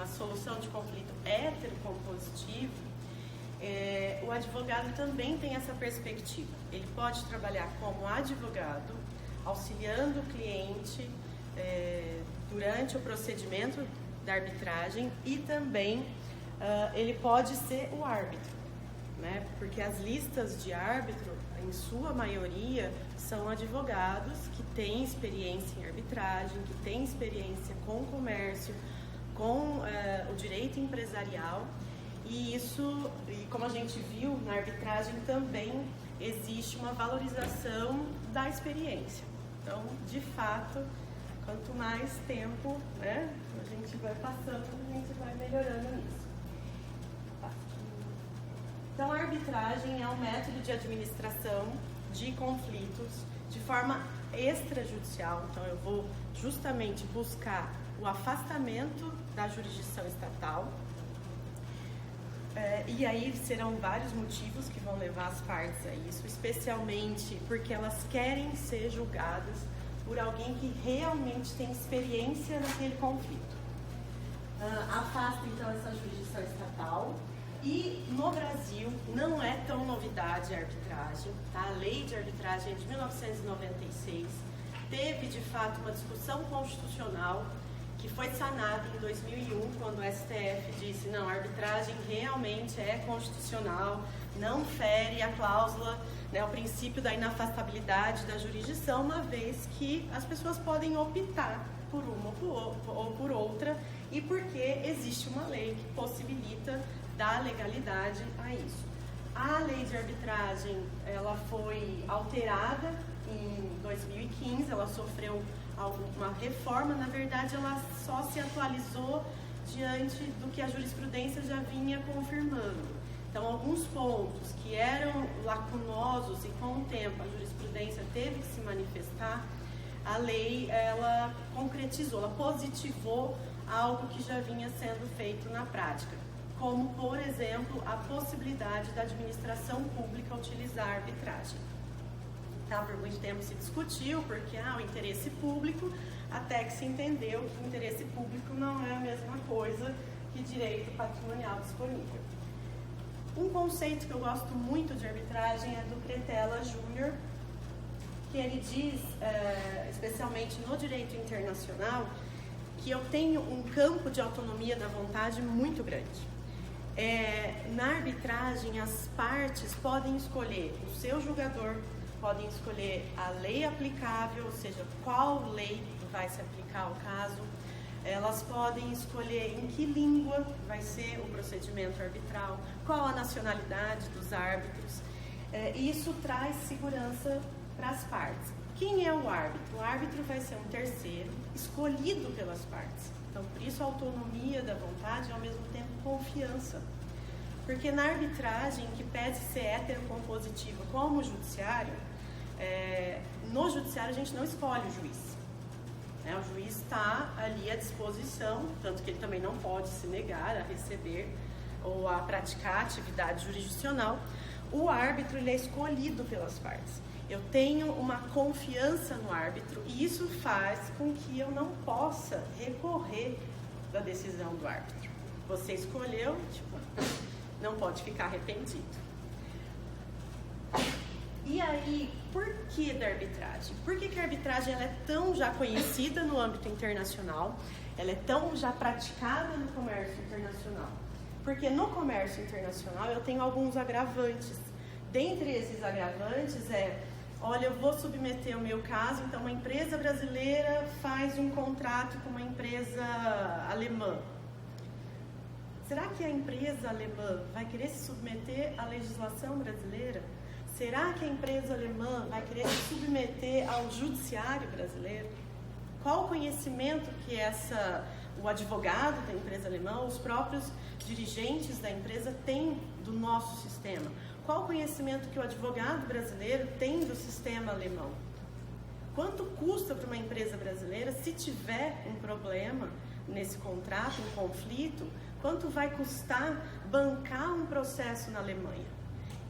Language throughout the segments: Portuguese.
uma solução de conflito heterocompositiva, o advogado também tem essa perspectiva. Ele pode trabalhar como advogado, auxiliando o cliente durante o procedimento da arbitragem, e também ele pode ser o árbitro, né? Porque as listas de árbitro, em sua maioria, são advogados que têm experiência em arbitragem, que têm experiência com comércio, com o direito empresarial, e isso, e como a gente viu na arbitragem, também existe uma valorização da experiência. Então, de fato, quanto mais tempo, né, a gente vai passando, a gente vai melhorando nisso. Então, a arbitragem é um método de administração de conflitos de forma extrajudicial. Então, eu vou justamente buscar o afastamento da jurisdição estatal. E aí serão vários motivos que vão levar as partes a isso, especialmente porque elas querem ser julgadas por alguém que realmente tem experiência naquele conflito. Afasta então essa jurisdição estatal. E no Brasil não é tão novidade a arbitragem, tá? A lei de arbitragem é de 1996, teve de fato uma discussão constitucional que foi sanada em 2001, quando o STF disse: não, a arbitragem realmente é constitucional, não fere a cláusula, né, o princípio da inafastabilidade da jurisdição, uma vez que as pessoas podem optar por uma ou por outra, e porque existe uma lei que possibilita dar legalidade a isso. A lei de arbitragem, ela foi alterada em 2015, ela sofreu uma reforma. Na verdade, ela só se atualizou diante do que a jurisprudência já vinha confirmando. Então, alguns pontos que eram lacunosos e com o tempo a jurisprudência teve que se manifestar, a lei, ela concretizou, ela positivou algo que já vinha sendo feito na prática, como, por exemplo, a possibilidade da administração pública utilizar a arbitragem. Tá? Por muito tempo se discutiu porque o interesse público, até que se entendeu que o interesse público não é a mesma coisa que direito patrimonial disponível. Um conceito que eu gosto muito de arbitragem é do Cretella Júnior, que ele diz, especialmente no direito internacional, que eu tenho um campo de autonomia da vontade muito grande. Na arbitragem, as partes podem escolher o seu julgador, podem escolher a lei aplicável, ou seja, qual lei vai se aplicar ao caso. Elas podem escolher em que língua vai ser o procedimento arbitral, qual a nacionalidade dos árbitros. Isso traz segurança para as partes. Quem é o árbitro? O árbitro vai ser um terceiro escolhido pelas partes. Então, por isso a autonomia da vontade e ao mesmo tempo confiança. Porque na arbitragem, que pede ser heterocompositiva como o judiciário, no judiciário a gente não escolhe o juiz. O juiz está ali à disposição, tanto que ele também não pode se negar a receber ou a praticar atividade jurisdicional. O árbitro, ele é escolhido pelas partes. Eu tenho uma confiança no árbitro e isso faz com que eu não possa recorrer da decisão do árbitro. Você escolheu, não pode ficar arrependido. E aí, por que da arbitragem? Por que a arbitragem ela é tão já conhecida no âmbito internacional? Ela é tão já praticada no comércio internacional? Porque no comércio internacional eu tenho alguns agravantes. Dentre esses agravantes olha, eu vou submeter o meu caso, então uma empresa brasileira faz um contrato com uma empresa alemã. Será que a empresa alemã vai querer se submeter à legislação brasileira? Será que a empresa alemã vai querer se submeter ao judiciário brasileiro? Qual o conhecimento que o advogado da empresa alemã, os próprios dirigentes da empresa têm do nosso sistema? Qual o conhecimento que o advogado brasileiro tem do sistema alemão? Quanto custa para uma empresa brasileira, se tiver um problema nesse contrato, um conflito, quanto vai custar bancar um processo na Alemanha?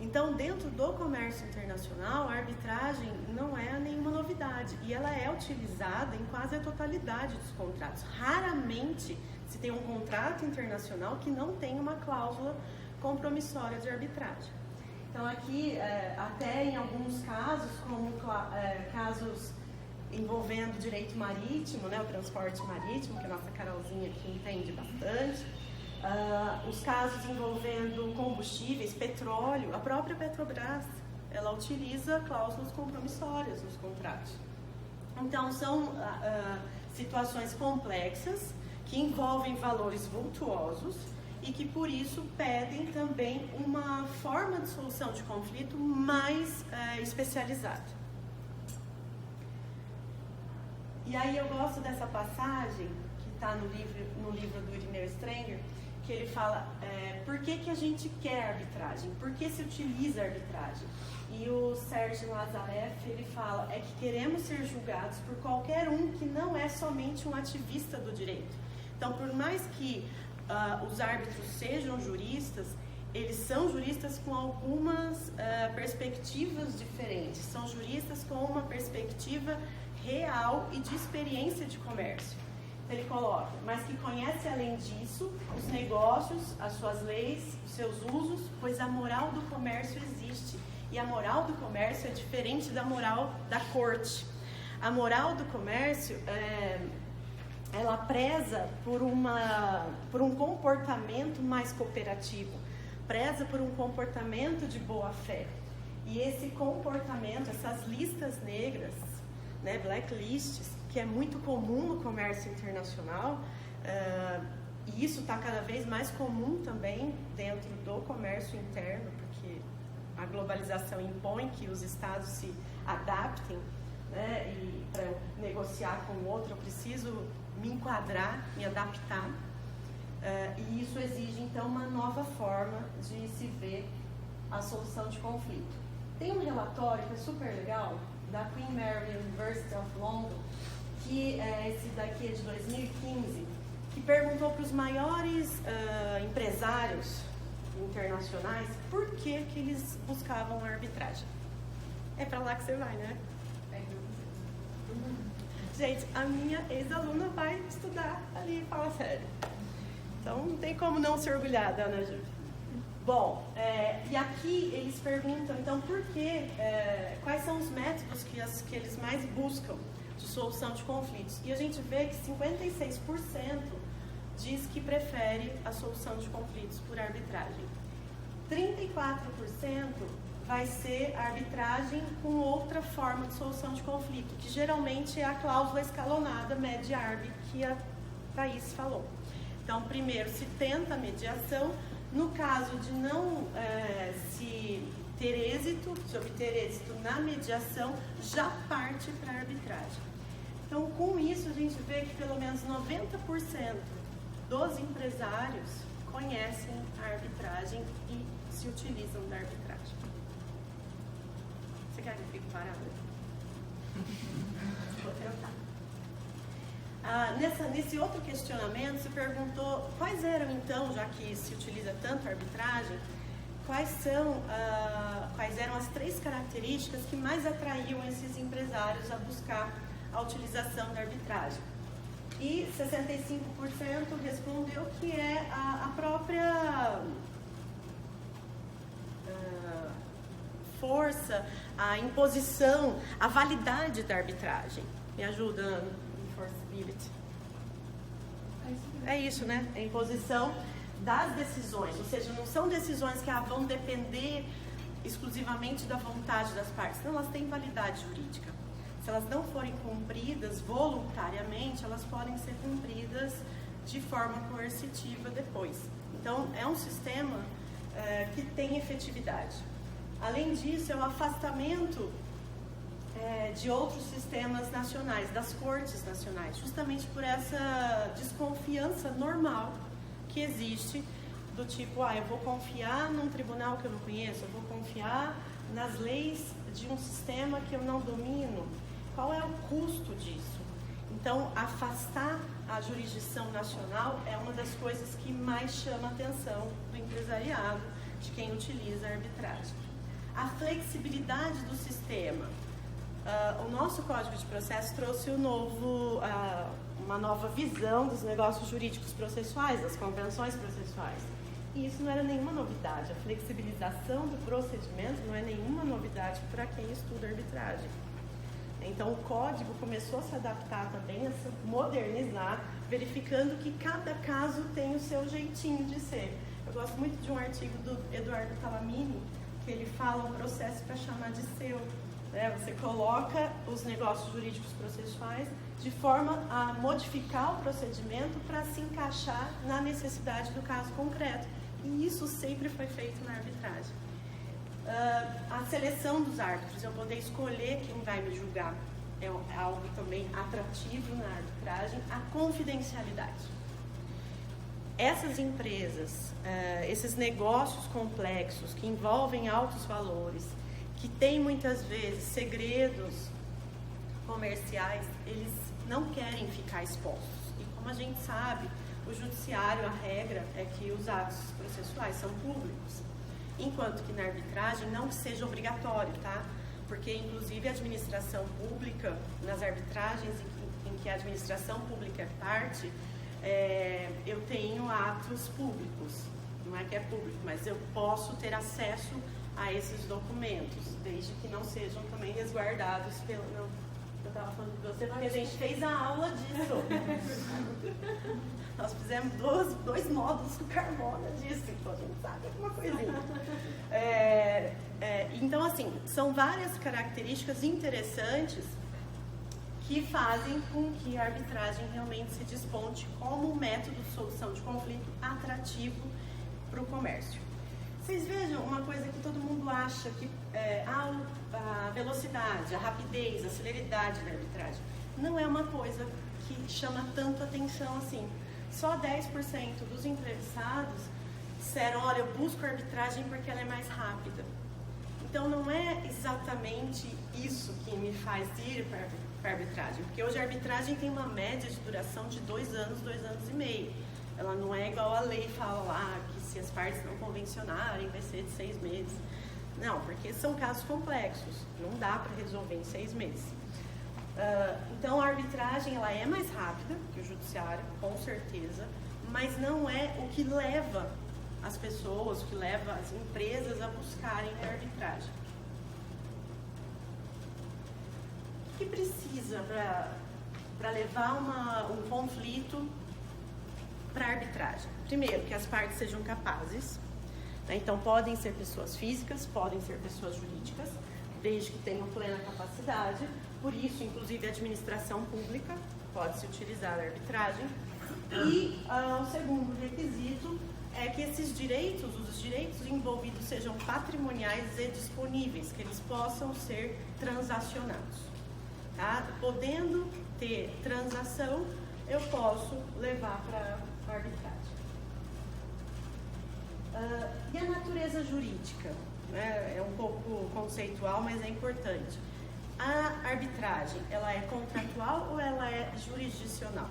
Então, dentro do comércio internacional, a arbitragem não é nenhuma novidade e ela é utilizada em quase a totalidade dos contratos. Raramente se tem um contrato internacional que não tem uma cláusula compromissória de arbitragem. Então, aqui, até em alguns casos, como casos envolvendo direito marítimo, né, o transporte marítimo, que a nossa Carolzinha aqui entende bastante, os casos envolvendo combustíveis, petróleo, a própria Petrobras, ela utiliza cláusulas compromissórias nos contratos. Então, são situações complexas que envolvem valores vultuosos e que, por isso, pedem também uma forma de solução de conflito mais especializada. E aí eu gosto dessa passagem, que está no livro do Irineu Strenger, que ele fala, por que a gente quer arbitragem? Por que se utiliza a arbitragem? E o Serge Lazareff, ele fala, é que queremos ser julgados por qualquer um que não é somente um ativista do direito. Então, por mais que os árbitros sejam juristas, eles são juristas com algumas perspectivas diferentes. São juristas com uma perspectiva real e de experiência de comércio. Ele coloca, mas que conhece além disso os negócios, as suas leis, os seus usos, pois a moral do comércio existe. E a moral do comércio é diferente da moral da corte. A moral do comércio, ela preza por um comportamento mais cooperativo, preza por um comportamento de boa fé. E esse comportamento, essas listas negras, né, blacklists, que é muito comum no comércio internacional, e isso está cada vez mais comum também dentro do comércio interno, porque a globalização impõe que os estados se adaptem, né, e para eu negociar com o outro eu preciso me enquadrar, me adaptar, e isso exige então uma nova forma de se ver a solução de conflito. Tem um relatório que é super legal, da Queen Mary University of London, que esse daqui é de 2015, que perguntou para os maiores empresários internacionais por que eles buscavam a arbitragem. É para lá que você vai, né? Gente, a minha ex-aluna vai estudar ali, fala sério. Então não tem como não se orgulhar da Ana Júlia. Bom, e aqui eles perguntam, então, quais são os métodos que eles mais buscam de solução de conflitos? E a gente vê que 56% diz que prefere a solução de conflitos por arbitragem. 34% vai ser a arbitragem com outra forma de solução de conflito, que geralmente é a cláusula escalonada, med-arb, que a Thaís falou. Então, primeiro se tenta a mediação. No caso de não se obter êxito na mediação, já parte para a arbitragem. Então, com isso, a gente vê que pelo menos 90% dos empresários conhecem a arbitragem e se utilizam da arbitragem. Você quer que eu fique parada? Vou tentar. Nesse outro questionamento, se perguntou quais eram, então, já que se utiliza tanto a arbitragem, quais eram as 3 características que mais atraíam esses empresários a buscar a utilização da arbitragem. E 65% respondeu que é a própria força, a imposição, a validade da arbitragem. Me ajuda, Ana? É isso, né? É a imposição das decisões, ou seja, não são decisões que vão depender exclusivamente da vontade das partes, não, elas têm validade jurídica. Se elas não forem cumpridas voluntariamente, elas podem ser cumpridas de forma coercitiva depois. Então, é um sistema que tem efetividade. Além disso, é o afastamento de outros sistemas nacionais, das cortes nacionais, justamente por essa desconfiança normal que existe do tipo, eu vou confiar num tribunal que eu não conheço, eu vou confiar nas leis de um sistema que eu não domino. Qual é o custo disso? Então, afastar a jurisdição nacional é uma das coisas que mais chama a atenção do empresariado, de quem utiliza a arbitragem. A flexibilidade do sistema. O nosso Código de Processo trouxe uma nova visão dos negócios jurídicos processuais, das convenções processuais. E isso não era nenhuma novidade. A flexibilização do procedimento não é nenhuma novidade para quem estuda arbitragem. Então, o código começou a se adaptar também, a se modernizar, verificando que cada caso tem o seu jeitinho de ser. Eu gosto muito de um artigo do Eduardo Talamini, que ele fala um processo para chamar de seu. Você coloca os negócios jurídicos processuais de forma a modificar o procedimento para se encaixar na necessidade do caso concreto. E isso sempre foi feito na arbitragem. A seleção dos árbitros, eu poder escolher quem vai me julgar, é algo também atrativo na arbitragem. A confidencialidade. Essas empresas, esses negócios complexos que envolvem altos valores, que têm muitas vezes segredos comerciais, eles não querem ficar expostos. E como a gente sabe, o judiciário, a regra é que os atos processuais são públicos. Enquanto que na arbitragem não que seja obrigatório, tá? Porque inclusive a administração pública, nas arbitragens em que a administração pública é parte, eu tenho atos públicos. Não é que é público, mas eu posso ter acesso a esses documentos, desde que não sejam também resguardados pelo... Não, eu estava falando de você porque a gente fez a aula disso. Nós fizemos dois módulos do Carmona disso, então a gente sabe alguma coisinha. Então, assim, são várias características interessantes que fazem com que a arbitragem realmente se desponte como um método de solução de conflito atrativo para o comércio. Vocês vejam uma coisa que todo mundo acha que a velocidade, a rapidez, a celeridade da arbitragem não é uma coisa que chama tanto atenção assim. Só 10% dos entrevistados disseram, olha, eu busco a arbitragem porque ela é mais rápida. Então não é exatamente isso que me faz ir para a arbitragem, porque hoje a arbitragem tem uma média de duração de 2 anos, 2 anos e meio. Ela não é igual a lei fala lá, que se as partes não convencionarem vai ser de 6 meses. Não, porque são casos complexos, não dá para resolver em 6 meses. Então a arbitragem ela é mais rápida que o judiciário, com certeza, mas não é o que leva as pessoas, o que leva as empresas a buscarem a arbitragem. O que precisa para levar um conflito para a arbitragem? Primeiro, que as partes sejam capazes, né? Então podem ser pessoas físicas, podem ser pessoas jurídicas, desde que tenham plena capacidade. Por isso, inclusive, a administração pública pode-se utilizar a arbitragem. E o segundo requisito é que os direitos envolvidos sejam patrimoniais e disponíveis, que eles possam ser transacionados. Tá? Podendo ter transação, eu posso levar para a arbitragem. E a natureza jurídica? Né? É um pouco conceitual, mas é importante. A arbitragem, ela é contratual ou ela é jurisdicional?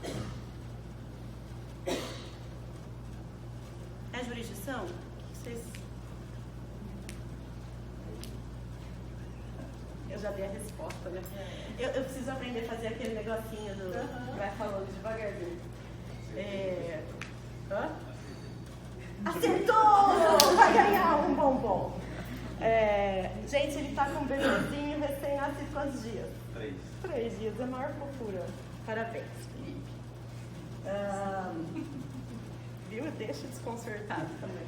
É jurisdição? Eu já dei a resposta, né? Eu preciso aprender a fazer aquele negocinho vai falando devagarzinho. Acertou! Vai ganhar um bombom. Gente, ele tá com um bebezinho recém-nascido quantos dias? 3. 3 dias, é a maior fofura. Parabéns, Felipe. Viu? Deixa desconcertado também.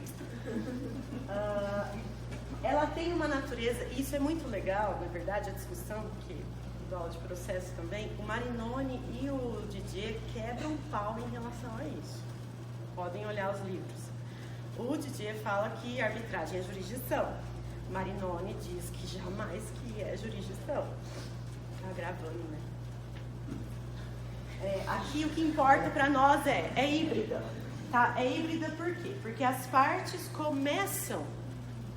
Ela tem uma natureza, e isso é muito legal, na verdade, a discussão do aula de processo também. O Marinoni e o Didier quebram um pau em relação a isso. Podem olhar os livros. O Didier fala que a arbitragem é jurisdição. Marinoni diz que jamais que é jurisdição. Tá gravando, né? Aqui o que importa para nós é híbrida. Tá? É híbrida por quê? Porque as partes começam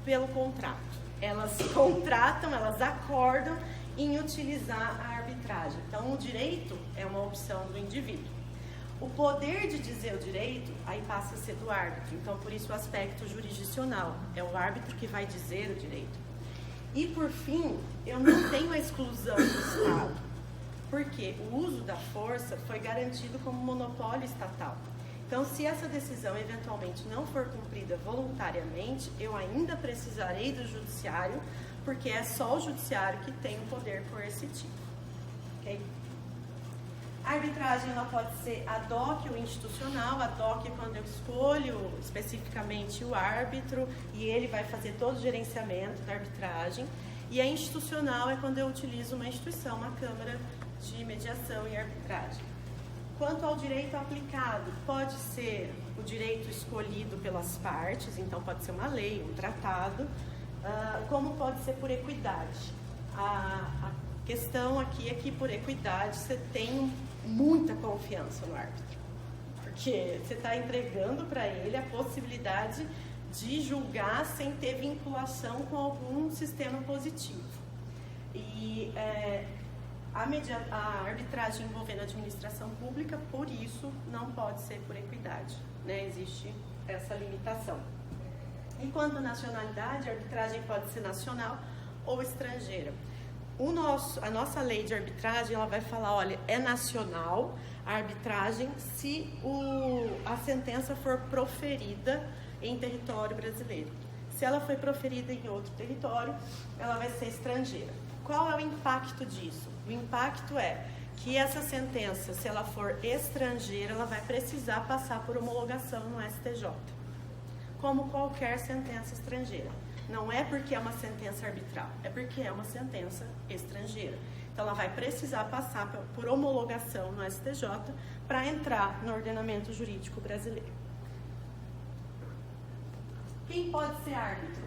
pelo contrato. Elas contratam, elas acordam em utilizar a arbitragem. Então, o direito é uma opção do indivíduo. O poder de dizer o direito, aí passa a ser do árbitro. Então, por isso o aspecto jurisdicional. É o árbitro que vai dizer o direito. E, por fim, eu não tenho a exclusão do Estado, porque o uso da força foi garantido como monopólio estatal. Então, se essa decisão eventualmente não for cumprida voluntariamente, eu ainda precisarei do judiciário, porque é só o judiciário que tem o poder coercitivo. Okay? A arbitragem ela pode ser ad hoc ou institucional. Ad hoc é quando eu escolho especificamente o árbitro e ele vai fazer todo o gerenciamento da arbitragem. E a institucional é quando eu utilizo uma instituição, uma câmara de mediação e arbitragem. Quanto ao direito aplicado, pode ser o direito escolhido pelas partes, então pode ser uma lei, um tratado, como pode ser por equidade. A questão aqui é que por equidade você tem muita confiança no árbitro, porque você está entregando para ele a possibilidade de julgar sem ter vinculação com algum sistema positivo. E a arbitragem envolvendo a administração pública, por isso, não pode ser por equidade, né? Existe essa limitação. E quanto à nacionalidade, a arbitragem pode ser nacional ou estrangeira. A nossa lei de arbitragem, ela vai falar, olha, é nacional a arbitragem se a sentença for proferida em território brasileiro. Se ela foi proferida em outro território, ela vai ser estrangeira. Qual é o impacto disso? O impacto é que essa sentença, se ela for estrangeira, ela vai precisar passar por homologação no STJ, como qualquer sentença estrangeira. Não é porque é uma sentença arbitral, é porque é uma sentença estrangeira. Então, ela vai precisar passar por homologação no STJ para entrar no ordenamento jurídico brasileiro. Quem pode ser árbitro?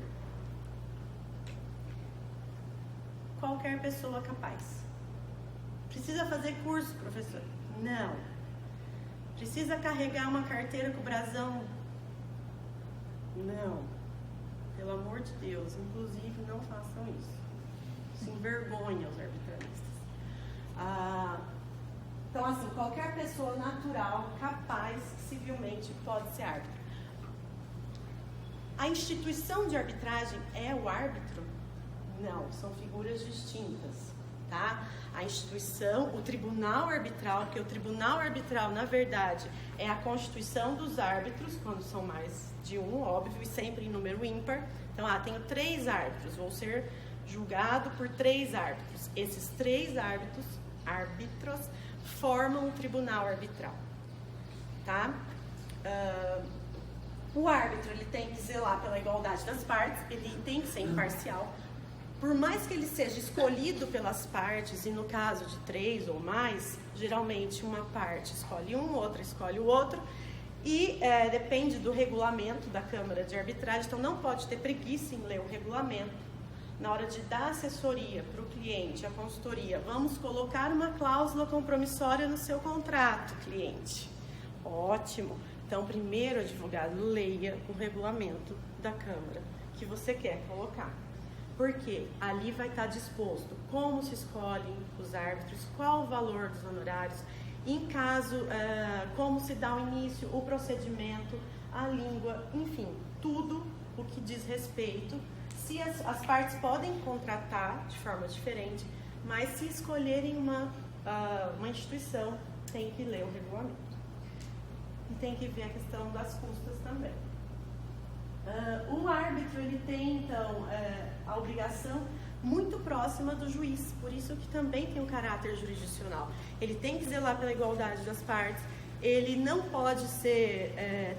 Qualquer pessoa capaz. Precisa fazer curso, professor? Não. Precisa carregar uma carteira com o brasão? Não. Pelo amor de Deus, inclusive não façam isso. Isso envergonha os arbitraristas. Então, assim, qualquer pessoa natural, capaz, civilmente, pode ser árbitro. A instituição de arbitragem é o árbitro? Não, são figuras distintas, tá? A instituição, o tribunal arbitral, porque o tribunal arbitral, na verdade, é a constituição dos árbitros, quando são mais de um, óbvio, e sempre em número ímpar. Então, tenho 3 árbitros, vou ser julgado por 3 árbitros. Esses 3 árbitros formam o tribunal arbitral, tá? O árbitro, ele tem que zelar pela igualdade das partes, ele tem que ser imparcial. Por mais que ele seja escolhido pelas partes, e no caso de 3 ou mais, geralmente uma parte escolhe um, outra escolhe o outro, e depende do regulamento da Câmara de Arbitragem, então não pode ter preguiça em ler o regulamento. Na hora de dar assessoria para o cliente, a consultoria, vamos colocar uma cláusula compromissória no seu contrato, cliente. Ótimo! Então, primeiro, advogado, leia o regulamento da Câmara que você quer colocar. Porque ali vai estar disposto como se escolhem os árbitros, qual o valor dos honorários, em caso, como se dá o início, o procedimento, a língua, enfim, tudo o que diz respeito. Se as partes podem contratar de forma diferente, mas se escolherem uma instituição, tem que ler o regulamento. E tem que ver a questão das custas também. O árbitro, ele tem, então, a obrigação muito próxima do juiz, por isso que também tem um caráter jurisdicional. Ele tem que zelar pela igualdade das partes, ele não pode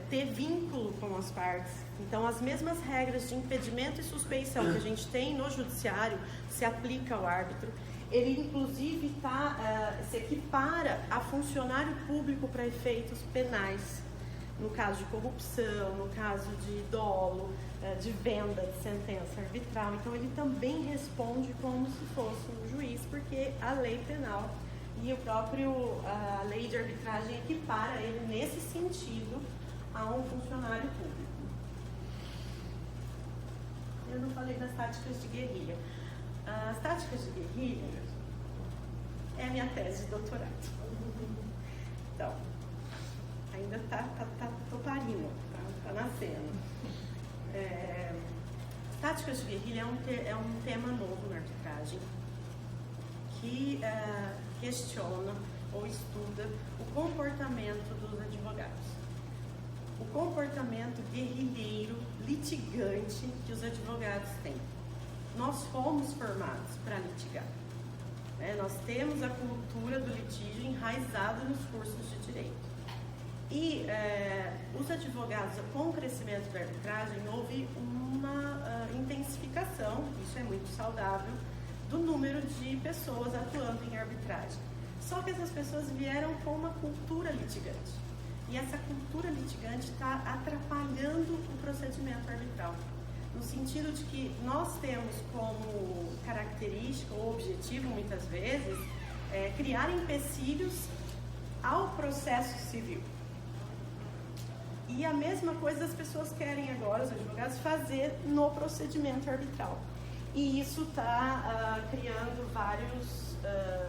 ter vínculo com as partes. Então, as mesmas regras de impedimento e suspeição que a gente tem no judiciário se aplica ao árbitro. Ele, inclusive, se equipara a funcionário público para efeitos penais, no caso de corrupção, no caso de dolo, de venda de sentença arbitral. Então, ele também responde como se fosse um juiz, porque a lei penal e a lei de arbitragem equipara ele nesse sentido a um funcionário público. Eu não falei das táticas de guerrilha. As táticas de guerrilha é a minha tese de doutorado. Então, ainda tô parindo, tá nascendo. As táticas de guerrilha é um tema novo na arbitragem que questiona ou estuda o comportamento dos advogados. O comportamento guerrilheiro, litigante que os advogados têm. Nós fomos formados para litigar. Nós temos a cultura do litígio enraizada nos cursos de direito. E os advogados, com o crescimento da arbitragem, houve uma intensificação, isso é muito saudável, do número de pessoas atuando em arbitragem. Só que essas pessoas vieram com uma cultura litigante. E essa cultura litigante está atrapalhando o procedimento arbitral. No sentido de que nós temos como característica ou objetivo, muitas vezes, criar empecilhos ao processo civil. E a mesma coisa as pessoas querem agora, os advogados, fazer no procedimento arbitral. E isso está criando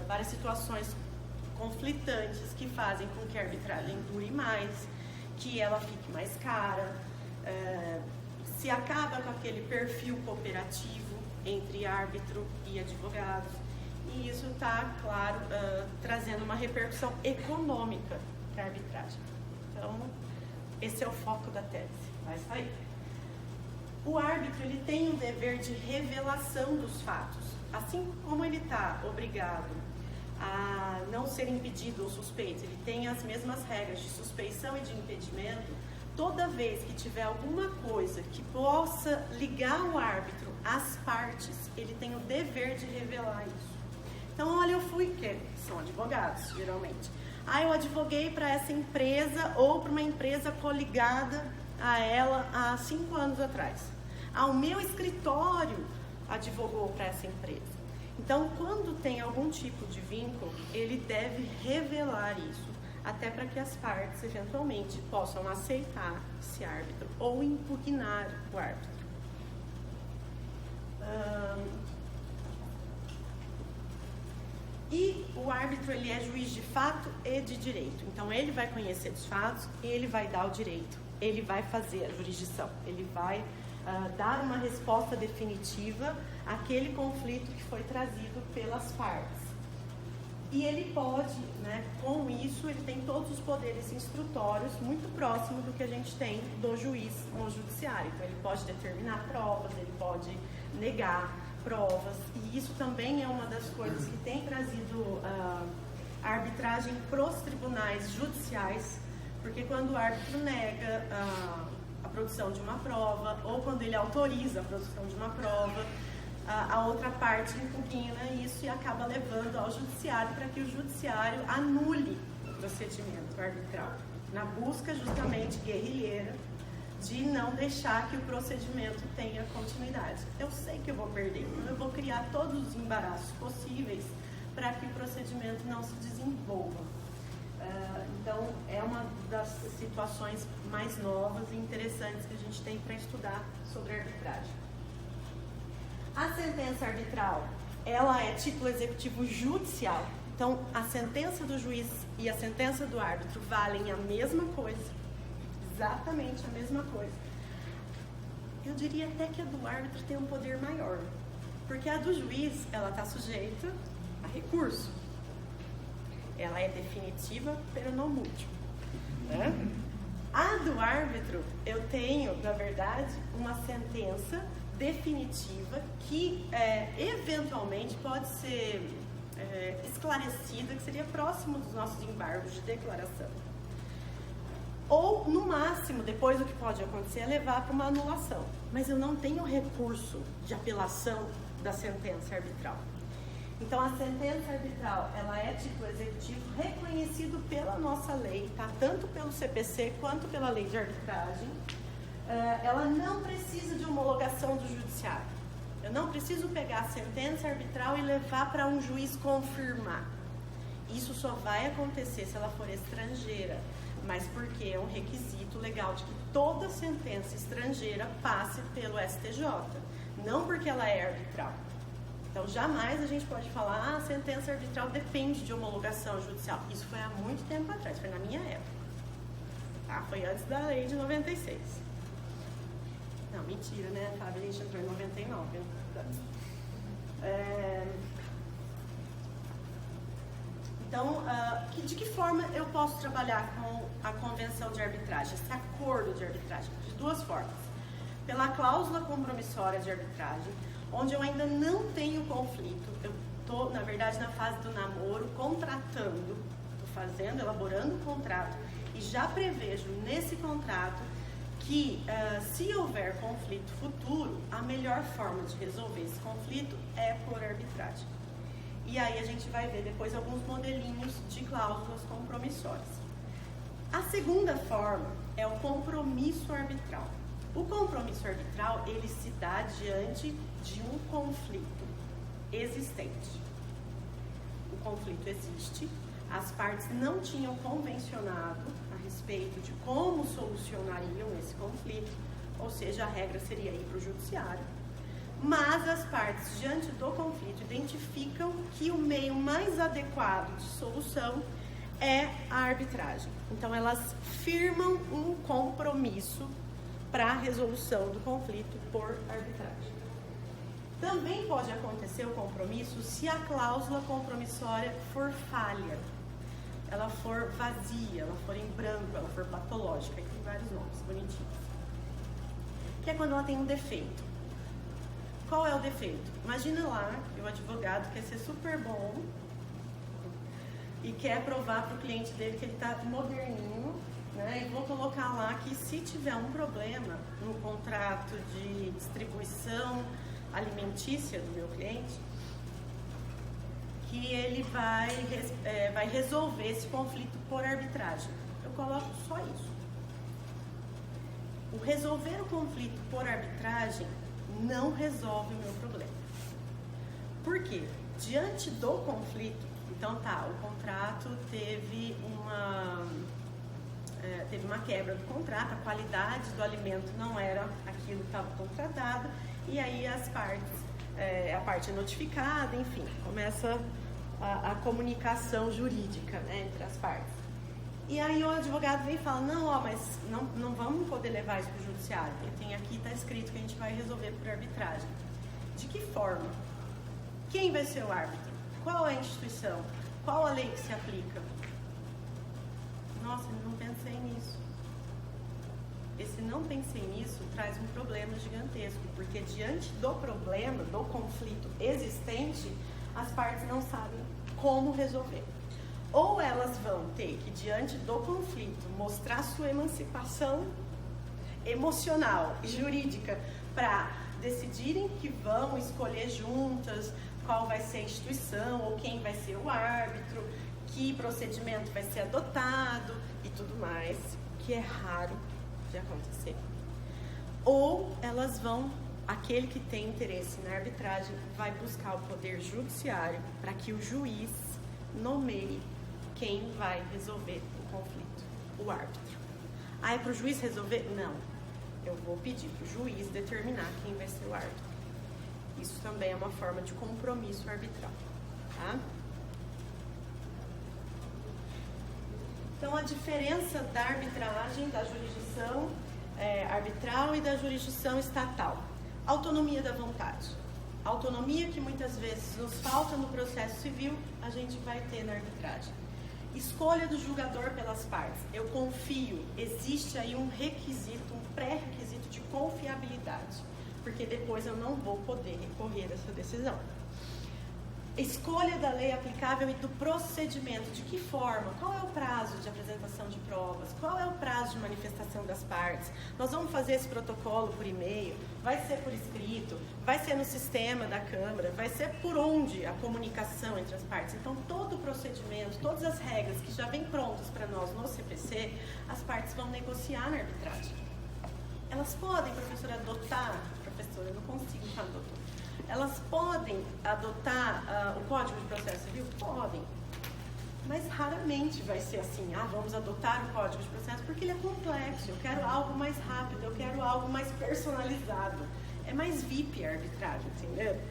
várias situações conflitantes que fazem com que a arbitragem dure mais, que ela fique mais cara, se acaba com aquele perfil cooperativo entre árbitro e advogados. E isso está, claro, trazendo uma repercussão econômica para a arbitragem. Então, esse é o foco da tese. Vai sair. O árbitro ele tem o dever de revelação dos fatos. Assim como ele está obrigado a não ser impedido ou suspeito, ele tem as mesmas regras de suspeição e de impedimento. Toda vez que tiver alguma coisa que possa ligar o árbitro às partes, ele tem o dever de revelar isso. Então, olha, que são advogados, geralmente. Eu advoguei para essa empresa ou para uma empresa coligada a ela há 5 anos atrás. O meu escritório advogou para essa empresa. Então, quando tem algum tipo de vínculo, ele deve revelar isso, até para que as partes, eventualmente, possam aceitar esse árbitro ou impugnar o árbitro. E o árbitro, ele é juiz de fato e de direito. Então, ele vai conhecer os fatos, ele vai dar o direito, ele vai fazer a jurisdição, ele vai dar uma resposta definitiva àquele conflito que foi trazido pelas partes. E ele pode, com isso, ele tem todos os poderes instrutórios muito próximo do que a gente tem do juiz no judiciário. Então, ele pode determinar provas, ele pode negar provas, e isso também é uma das coisas que tem trazido a arbitragem para os tribunais judiciais, porque quando o árbitro nega a produção de uma prova, ou quando ele autoriza a produção de uma prova, a outra parte impugna isso e acaba levando ao judiciário para que o judiciário anule o procedimento arbitral, na busca justamente guerrilheira de não deixar que o procedimento tenha continuidade. Eu sei que eu vou perder, então eu vou criar todos os embaraços possíveis para que o procedimento não se desenvolva. Então, é uma das situações mais novas e interessantes que a gente tem para estudar sobre arbitragem. A sentença arbitral, ela é título executivo judicial. Então, a sentença do juiz e a sentença do árbitro valem a mesma coisa. Exatamente a mesma coisa. Eu diria até que a do árbitro tem um poder maior, porque a do juiz, ela está sujeita a recurso. Ela é definitiva, pero não mútil. A do árbitro, eu tenho, na verdade, uma sentença definitiva que eventualmente pode ser esclarecida, que seria próximo dos nossos embargos de declaração. Ou, no máximo, depois o que pode acontecer é levar para uma anulação. Mas eu não tenho recurso de apelação da sentença arbitral. Então, a sentença arbitral, ela é título executivo reconhecido pela nossa lei, tá? Tanto pelo CPC quanto pela lei de arbitragem. Ela não precisa de homologação do judiciário. Eu não preciso pegar a sentença arbitral e levar para um juiz confirmar. Isso só vai acontecer se ela for estrangeira, mas porque é um requisito legal de que toda sentença estrangeira passe pelo STJ, não porque ela é arbitral. Então, jamais a gente pode falar, a sentença arbitral depende de homologação judicial. Isso foi há muito tempo atrás, foi na minha época. Tá? Foi antes da lei de 96. Não, mentira, né, Fábio? A gente entrou em 99. Então, de que forma eu posso trabalhar com a convenção de arbitragem, esse acordo de arbitragem? De duas formas. Pela cláusula compromissória de arbitragem, onde eu ainda não tenho conflito, eu estou, na verdade, na fase do namoro, contratando, elaborando um contrato, e já prevejo nesse contrato que, se houver conflito futuro, a melhor forma de resolver esse conflito é por arbitragem. E aí a gente vai ver depois alguns modelinhos de cláusulas compromissórias. A segunda forma é o compromisso arbitral. O compromisso arbitral, ele se dá diante de um conflito existente. O conflito existe, as partes não tinham convencionado a respeito de como solucionariam esse conflito, ou seja, a regra seria ir para o judiciário. Mas as partes, diante do conflito, identificam que o meio mais adequado de solução é a arbitragem. Então, elas firmam um compromisso para a resolução do conflito por arbitragem. Também pode acontecer o compromisso se a cláusula compromissória for falha, ela for vazia, ela for em branco, ela for patológica, e tem vários nomes bonitinhos. Que é quando ela tem um defeito. Qual é o defeito? Imagina lá que o advogado quer ser super bom e quer provar para o cliente dele que ele está moderninho, né? E vou colocar lá que se tiver um problema no contrato de distribuição alimentícia do meu cliente, que ele vai resolver esse conflito por arbitragem. Eu coloco só isso. O resolver o conflito por arbitragem não resolve o meu problema. Por quê? Diante do conflito, então tá, o contrato teve uma quebra do contrato, a qualidade do alimento não era aquilo que estava contratado, e aí as partes, a parte é notificada, enfim, começa a comunicação jurídica, né, entre as partes. E aí o advogado vem e fala, mas não vamos poder levar isso para o judiciário, porque tem aqui, está escrito que a gente vai resolver por arbitragem. De que forma? Quem vai ser o árbitro? Qual é a instituição? Qual a lei que se aplica? Nossa, eu não pensei nisso. Esse não pensei nisso traz um problema gigantesco, porque diante do problema, do conflito existente, as partes não sabem como resolver. Ou elas vão ter que, diante do conflito, mostrar sua emancipação emocional e jurídica para decidirem que vão escolher juntas qual vai ser a instituição ou quem vai ser o árbitro, que procedimento vai ser adotado e tudo mais, que é raro de acontecer. Ou elas vão, aquele que tem interesse na arbitragem, vai buscar o poder judiciário para que o juiz nomeie quem vai resolver o conflito, o árbitro. É para o juiz resolver? Não. Eu vou pedir para o juiz determinar quem vai ser o árbitro. Isso também é uma forma de compromisso arbitral. Tá? Então, a diferença da arbitragem, da jurisdição arbitral e da jurisdição estatal. Autonomia da vontade. Autonomia que muitas vezes nos falta no processo civil, a gente vai ter na arbitragem. Escolha do julgador pelas partes. Eu confio, existe aí um requisito, um pré-requisito de confiabilidade, porque depois eu não vou poder recorrer dessa decisão. Escolha da lei aplicável e do procedimento. De que forma? Qual é o prazo de apresentação de provas? Qual é o prazo de manifestação das partes? Nós vamos fazer esse protocolo por e-mail? Vai ser por escrito? Vai ser no sistema da Câmara? Vai ser por onde a comunicação entre as partes? Então, todo o procedimento, todas as regras que já vêm prontas para nós no CPC, as partes vão negociar na arbitragem. Elas podem, professora, adotar... Professora, eu não consigo falar doutor. Elas podem adotar o Código de Processo Civil? Podem. Mas raramente vai ser assim, vamos adotar o Código de Processo, porque ele é complexo, eu quero algo mais rápido, eu quero algo mais personalizado. É mais VIP a arbitragem, entendeu?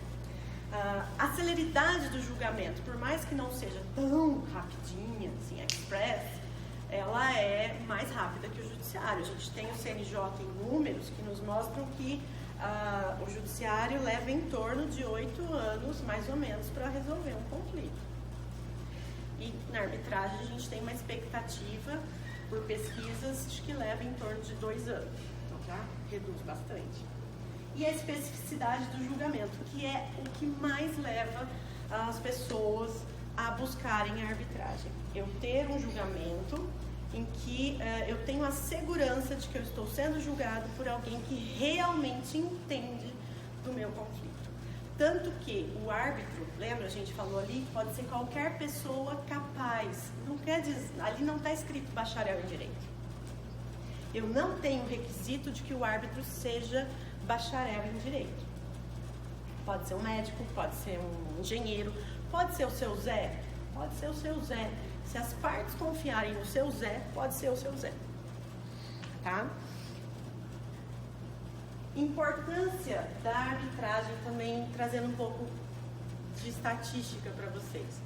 A celeridade do julgamento, por mais que não seja tão rapidinha, assim, express, ela é mais rápida que o judiciário. A gente tem o CNJ em números que nos mostram que o judiciário leva em torno de 8 anos, mais ou menos, para resolver um conflito. E na arbitragem a gente tem uma expectativa por pesquisas de que leva em torno de 2 anos. Então já reduz bastante. E a especificidade do julgamento, que é o que mais leva as pessoas a buscarem a arbitragem. Eu ter um julgamento em que eu tenho a segurança de que eu estou sendo julgado por alguém que realmente entende do meu conflito. Tanto que o árbitro, lembra, a gente falou ali, pode ser qualquer pessoa capaz. Não quer dizer, ali não está escrito bacharel em direito. Eu não tenho requisito de que o árbitro seja bacharel em direito. Pode ser um médico, pode ser um engenheiro, pode ser o seu Zé, pode ser o seu Zé. Se as partes confiarem no seu Zé, pode ser o seu Zé. Tá? Importância da arbitragem também, trazendo um pouco de estatística para vocês.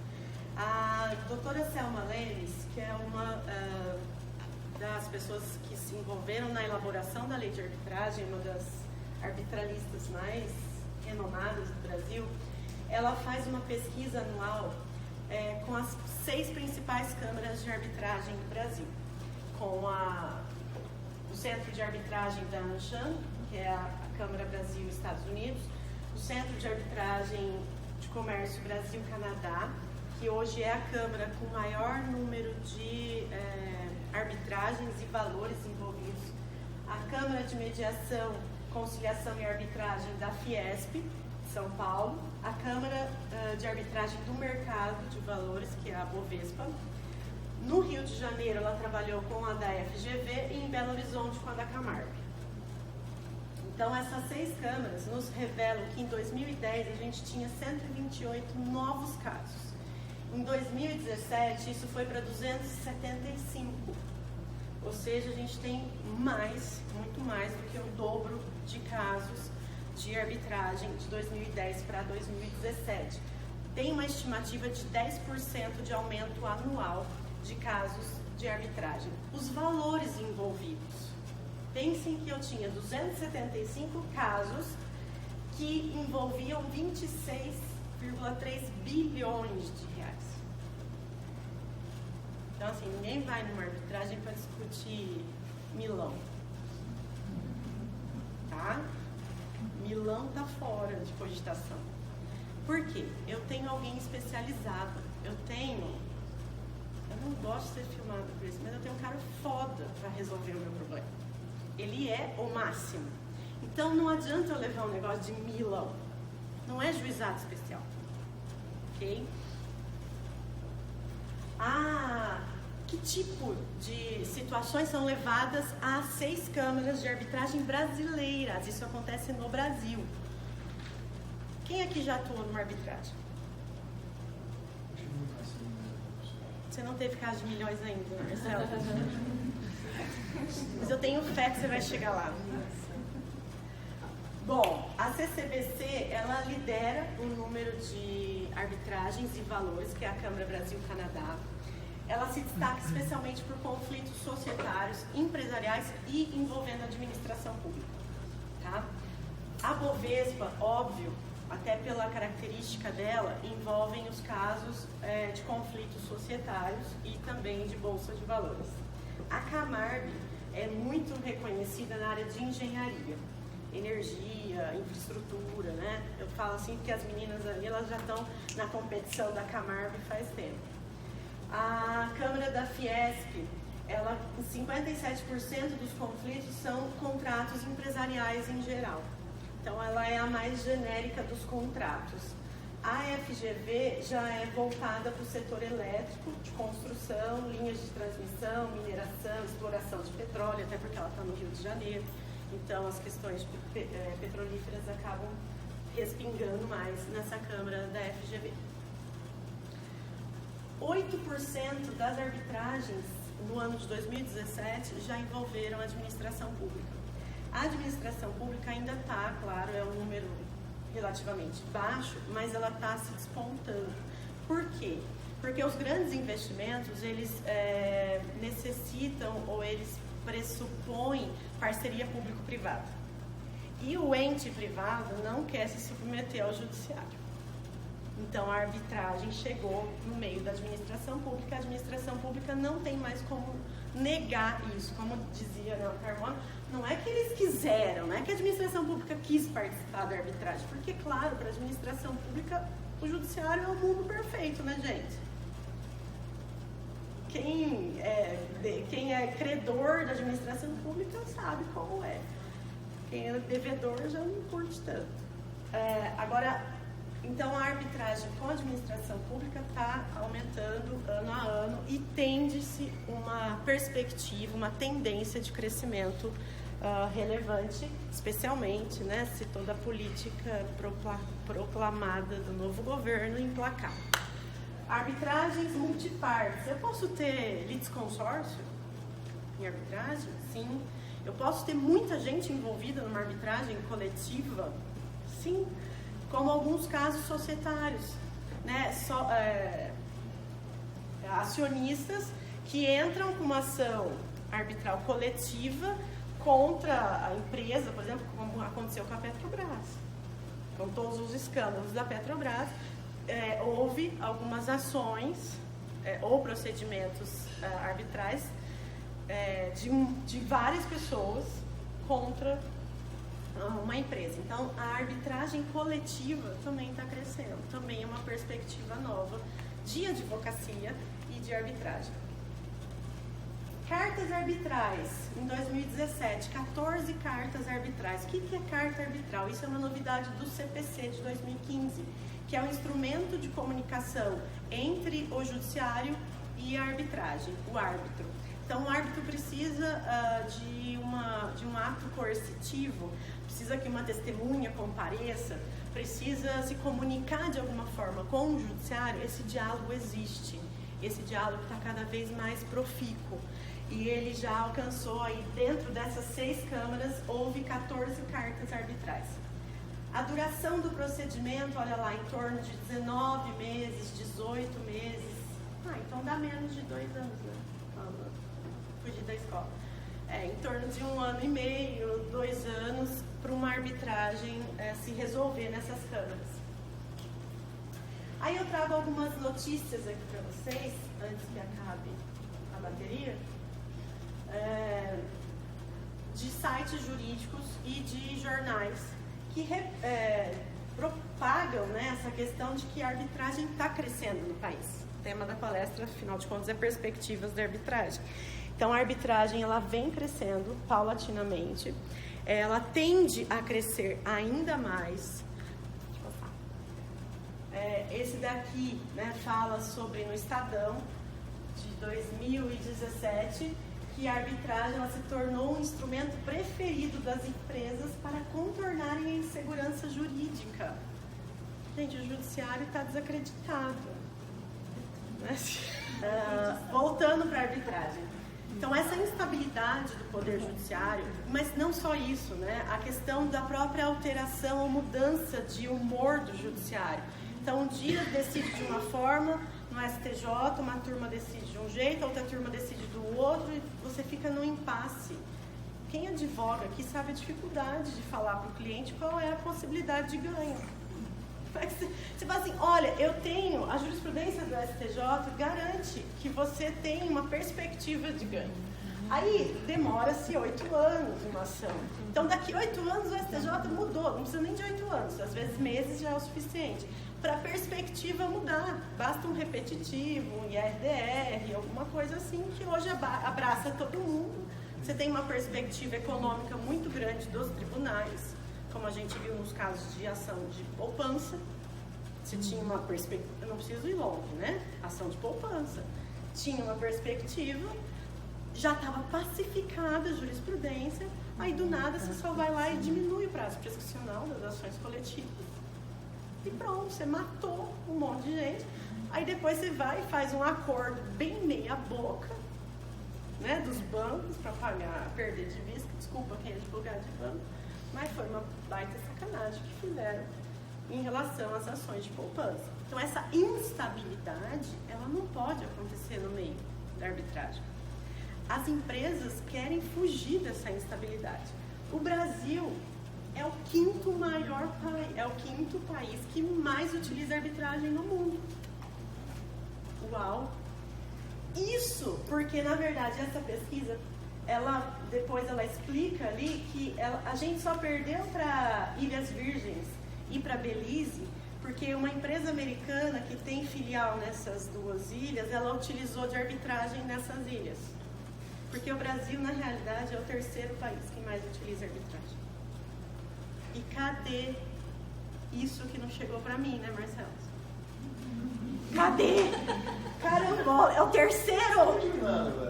A doutora Selma Lemes, que é uma das pessoas que se envolveram na elaboração da lei de arbitragem, uma das arbitralistas mais renomadas do Brasil, ela faz uma pesquisa anual com as 6 principais câmaras de arbitragem do Brasil, com o Centro de Arbitragem da ANCHAN, que é a Câmara Brasil-Estados Unidos, o Centro de Arbitragem de Comércio Brasil-Canadá, que hoje é a Câmara com maior número de arbitragens e valores envolvidos, a Câmara de Mediação, Conciliação e Arbitragem da Fiesp, São Paulo, a Câmara de Arbitragem do Mercado de Valores, que é a Bovespa. No Rio de Janeiro, ela trabalhou com a da FGV e em Belo Horizonte com a da Camargo. Então, essas 6 câmaras nos revelam que em 2010 a gente tinha 128 novos casos. Em 2017, isso foi para 275. Ou seja, a gente tem muito mais do que o dobro de casos de arbitragem de 2010 para 2017. Tem uma estimativa de 10% de aumento anual de casos de arbitragem. Os valores envolvidos. Pensem que eu tinha 275 casos que envolviam 26,3 bilhões de reais. Então, assim, ninguém vai numa arbitragem para discutir Milão. Tá? Milão está fora de cogitação. Por quê? Eu tenho alguém especializado. Eu não gosto de ser filmado por isso, mas eu tenho um cara foda para resolver o meu problema. Ele é o máximo. Então não adianta eu levar um negócio de Milão. Não é juizado especial. Ok? Que tipo de situações são levadas às 6 câmaras de arbitragem brasileiras? Isso acontece no Brasil. Quem aqui já atuou numa arbitragem? Você não teve caso de milhões ainda, Marcelo? Mas eu tenho fé que você vai chegar lá. Bom, a CCBC, ela lidera o número de arbitragens e valores, que é a Câmara Brasil-Canadá. Ela se destaca especialmente por conflitos societários, empresariais e envolvendo a administração pública. Tá? A Bovespa, óbvio, até pela característica dela, envolvem os casos de conflitos societários e também de bolsa de valores. A Camargo é muito reconhecida na área de engenharia, energia, infraestrutura, né? Eu falo assim porque as meninas ali, elas já estão na competição da Camargo faz tempo. A Câmara da Fiesp, 57% dos conflitos são contratos empresariais em geral. Então, ela é a mais genérica dos contratos. A FGV já é voltada para o setor elétrico, de construção, linhas de transmissão, mineração, exploração de petróleo, até porque ela está no Rio de Janeiro. Então, as questões petrolíferas acabam respingando mais nessa Câmara da FGV. 8% das arbitragens no ano de 2017 já envolveram a administração pública. A administração pública ainda está, claro, é um número relativamente baixo, mas ela está se despontando. Por quê? Porque os grandes investimentos, eles necessitam ou eles pressupõem parceria público-privada. E o ente privado não quer se submeter ao judiciário. Então, a arbitragem chegou no meio da administração pública. A administração pública não tem mais como negar isso. Como dizia a Carmona, não é que eles quiseram, não é que a administração pública quis participar da arbitragem. Porque, claro, para a administração pública, o judiciário é o mundo perfeito, né, gente? Quem é credor da administração pública sabe como é. Quem é devedor já não curte tanto. Então, a arbitragem com a administração pública está aumentando ano a ano e tende-se uma perspectiva, uma tendência de crescimento relevante, especialmente, né, se toda a política proclamada do novo governo emplacar. Arbitragens multipartes. Eu posso ter litisconsórcio em arbitragem? Sim. Eu posso ter muita gente envolvida numa arbitragem coletiva? Sim. Como alguns casos societários, né? Acionistas que entram com uma ação arbitral coletiva contra a empresa, por exemplo, como aconteceu com a Petrobras. Com todos os escândalos da Petrobras, houve algumas ações ou procedimentos arbitrais de várias pessoas contra uma empresa. Então, a arbitragem coletiva também está crescendo, também é uma perspectiva nova de advocacia e de arbitragem. Cartas arbitrais, em 2017, 14 cartas arbitrais. O que é carta arbitral? Isso é uma novidade do CPC de 2015, que é um instrumento de comunicação entre o judiciário e a arbitragem, o árbitro. Então, o árbitro precisa de um ato coercitivo, precisa que uma testemunha compareça, precisa se comunicar de alguma forma com o judiciário. Esse diálogo existe, esse diálogo está cada vez mais profícuo. E ele já alcançou aí, dentro dessas 6 câmaras, houve 14 cartas arbitrais. A duração do procedimento, olha lá, em torno de 19 meses, 18 meses. Então dá menos de 2 anos, né? Fugir da escola. Em torno de 1 ano e meio, 2 anos, para uma arbitragem se resolver nessas câmaras. Aí eu trago algumas notícias aqui para vocês, antes que acabe a bateria, de sites jurídicos e de jornais que propagam, né, essa questão de que a arbitragem está crescendo no país. O tema da palestra, afinal de contas, é perspectivas da arbitragem. Então, a arbitragem ela vem crescendo paulatinamente, ela tende a crescer ainda mais. Deixa eu passar. Esse daqui, né, fala sobre, no Estadão de 2017, que a arbitragem ela se tornou um instrumento preferido das empresas para contornarem a insegurança jurídica. Gente, o judiciário está desacreditado. Né? Voltando para a arbitragem. Então, essa instabilidade do poder judiciário, mas não só isso, né? A questão da própria alteração ou mudança de humor do judiciário. Então, um dia decide de uma forma, no STJ, uma turma decide de um jeito, a outra turma decide do outro, e você fica num impasse. Quem advoga aqui sabe a dificuldade de falar para o cliente qual é a possibilidade de ganho. Você fala assim, olha, eu tenho, a jurisprudência do STJ garante que você tem uma perspectiva de ganho. Aí demora-se 8 anos uma ação. Então daqui 8 anos o STJ mudou, não precisa nem de 8 anos, às vezes meses já é o suficiente. Para a perspectiva mudar, basta um repetitivo, um IRDR, alguma coisa assim que hoje abraça todo mundo. Você tem uma perspectiva econômica muito grande dos tribunais, como a gente viu nos casos de ação de poupança. Você tinha uma perspectiva, eu não preciso ir longe, né? Ação de poupança. Tinha uma perspectiva, já estava pacificada a jurisprudência, aí do nada você só vai lá e diminui o prazo prescricional das ações coletivas. E pronto, você matou um monte de gente. Aí depois você vai e faz um acordo bem meia boca, né, dos bancos para pagar, perder de vista. Desculpa quem é advogado de banco, mas foi uma baita sacanagem que fizeram em relação às ações de poupança. Então, essa instabilidade, ela não pode acontecer no meio da arbitragem. As empresas querem fugir dessa instabilidade. O Brasil é o quinto maior país, é o quinto país que mais utiliza arbitragem no mundo. Uau! Isso porque, na verdade, essa pesquisa, depois ela explica ali que a gente só perdeu para Ilhas Virgens e para Belize, porque uma empresa americana que tem filial nessas duas ilhas, ela utilizou de arbitragem nessas ilhas. Porque o Brasil, na realidade, é o terceiro país que mais utiliza arbitragem. E cadê isso que não chegou para mim, né, Marcelo? Cadê? Caramba, é o terceiro!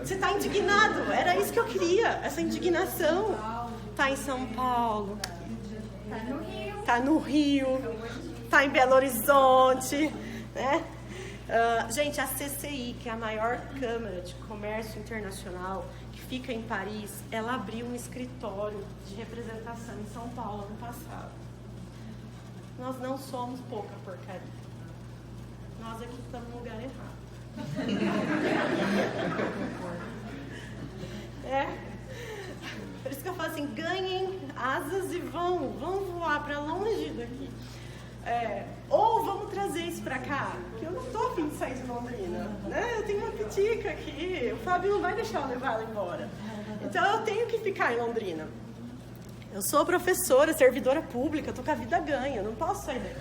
Você está indignado? Era isso que eu queria, essa indignação. Está em São Paulo. Está no Rio. Está em Belo Horizonte. Né? Gente, a CCI, que é a maior Câmara de Comércio Internacional, que fica em Paris, ela abriu um escritório de representação em São Paulo ano passado. Nós não somos pouca porcaria. Nós aqui estamos no lugar errado. Por isso que eu falo assim, ganhem asas e vão voar para longe daqui. Ou vamos trazer isso para cá, que eu não estou a fim de sair de Londrina, né? Eu tenho uma pitica aqui, o Fábio não vai deixar eu levar ela embora. Então eu tenho que ficar em Londrina. Eu sou professora, servidora pública, estou com a vida ganha, não posso sair daqui.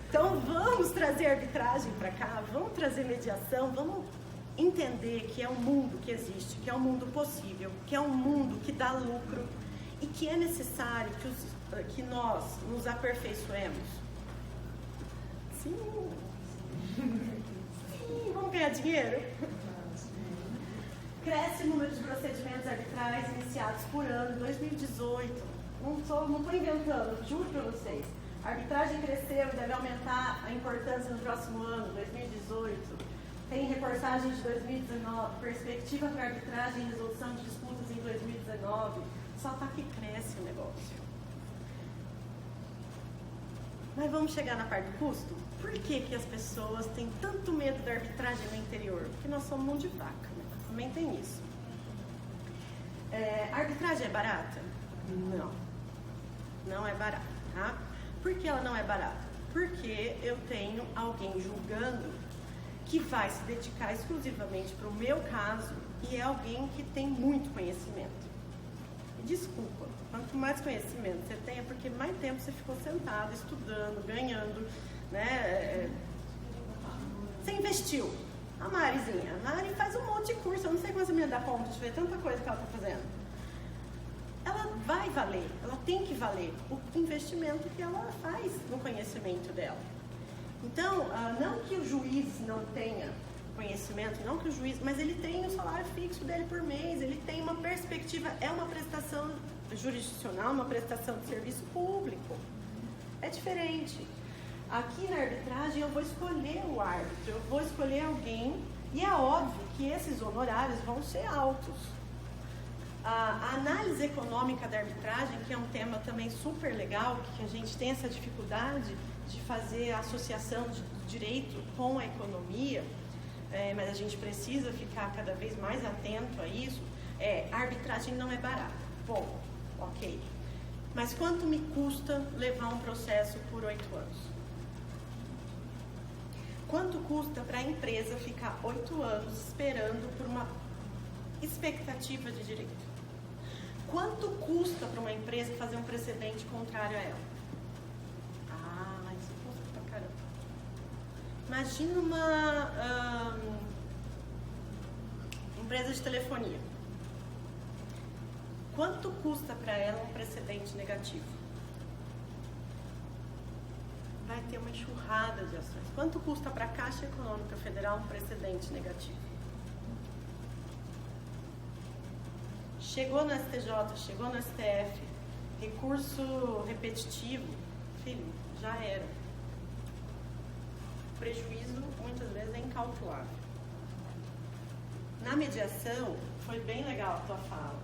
Então vamos trazer arbitragem para cá, vamos trazer mediação, vamos entender que é um mundo que existe, que é um mundo possível, que é um mundo que dá lucro e que é necessário que nós nos aperfeiçoemos. Sim, vamos ganhar dinheiro? Cresce o número de procedimentos arbitrais iniciados por ano em 2018. Não estou inventando, juro para vocês. A arbitragem cresceu e deve aumentar a importância no próximo ano, 2018. Tem reportagem de 2019, perspectiva para arbitragem e resolução de disputas em 2019. Só está que cresce o negócio. Mas vamos chegar na parte do custo? Por que as pessoas têm tanto medo da arbitragem no interior? Porque nós somos mão de vaca, né? Também tem isso. A arbitragem é barata? Não. Não é barata, tá? Por que ela não é barata? Porque eu tenho alguém julgando que vai se dedicar exclusivamente para o meu caso e é alguém que tem muito conhecimento. E desculpa, quanto mais conhecimento você tem é porque mais tempo você ficou sentado, estudando, ganhando, né? Você investiu. A Marizinha, a Mari faz um monte de curso, eu não sei como essa menina dá conta de ver tanta coisa que ela está fazendo. Ela vai valer, ela tem que valer o investimento que ela faz no conhecimento dela. Então, não que o juiz não tenha conhecimento, não que o juiz, mas ele tem o salário fixo dele por mês, ele tem uma perspectiva, é uma prestação jurisdicional, uma prestação de serviço público. É diferente. Aqui na arbitragem eu vou escolher o árbitro, eu vou escolher alguém e é óbvio que esses honorários vão ser altos. A análise econômica da arbitragem, que é um tema também super legal, que a gente tem essa dificuldade de fazer a associação de direito com a economia, mas a gente precisa ficar cada vez mais atento a isso. A arbitragem não é barata. Bom, ok. Mas quanto me custa levar um processo por 8 anos? Quanto custa para a empresa ficar 8 anos esperando por uma expectativa de direito? Quanto custa para uma empresa fazer um precedente contrário a ela? Isso custa pra caramba. Imagina uma empresa de telefonia. Quanto custa para ela um precedente negativo? Vai ter uma enxurrada de ações. Quanto custa para a Caixa Econômica Federal um precedente negativo? Chegou no STJ, chegou no STF, recurso repetitivo, filho, já era. O prejuízo, muitas vezes, é incalculável. Na mediação, foi bem legal a tua fala,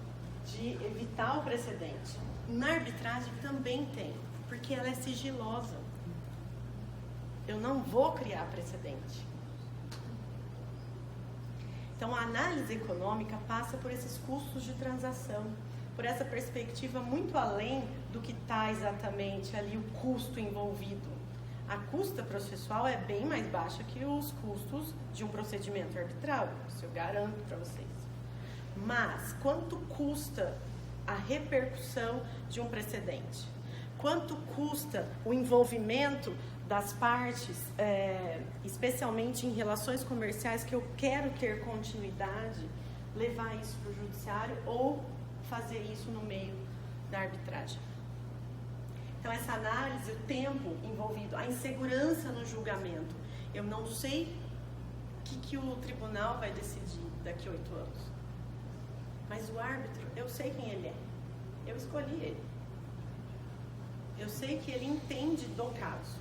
de evitar o precedente. Na arbitragem também tem, porque ela é sigilosa. Eu não vou criar precedente. Então, a análise econômica passa por esses custos de transação, por essa perspectiva muito além do que está exatamente ali o custo envolvido. A custa processual é bem mais baixa que os custos de um procedimento arbitral, isso eu garanto para vocês. Mas, quanto custa a repercussão de um precedente? Quanto custa o envolvimento das partes, especialmente em relações comerciais que eu quero ter continuidade, levar isso para o judiciário ou fazer isso no meio da arbitragem? Então, essa análise, o tempo envolvido, a insegurança no julgamento. Eu não sei o que o tribunal vai decidir daqui a 8 anos. Mas o árbitro, eu sei quem ele é. Eu escolhi ele. Eu sei que ele entende do caso.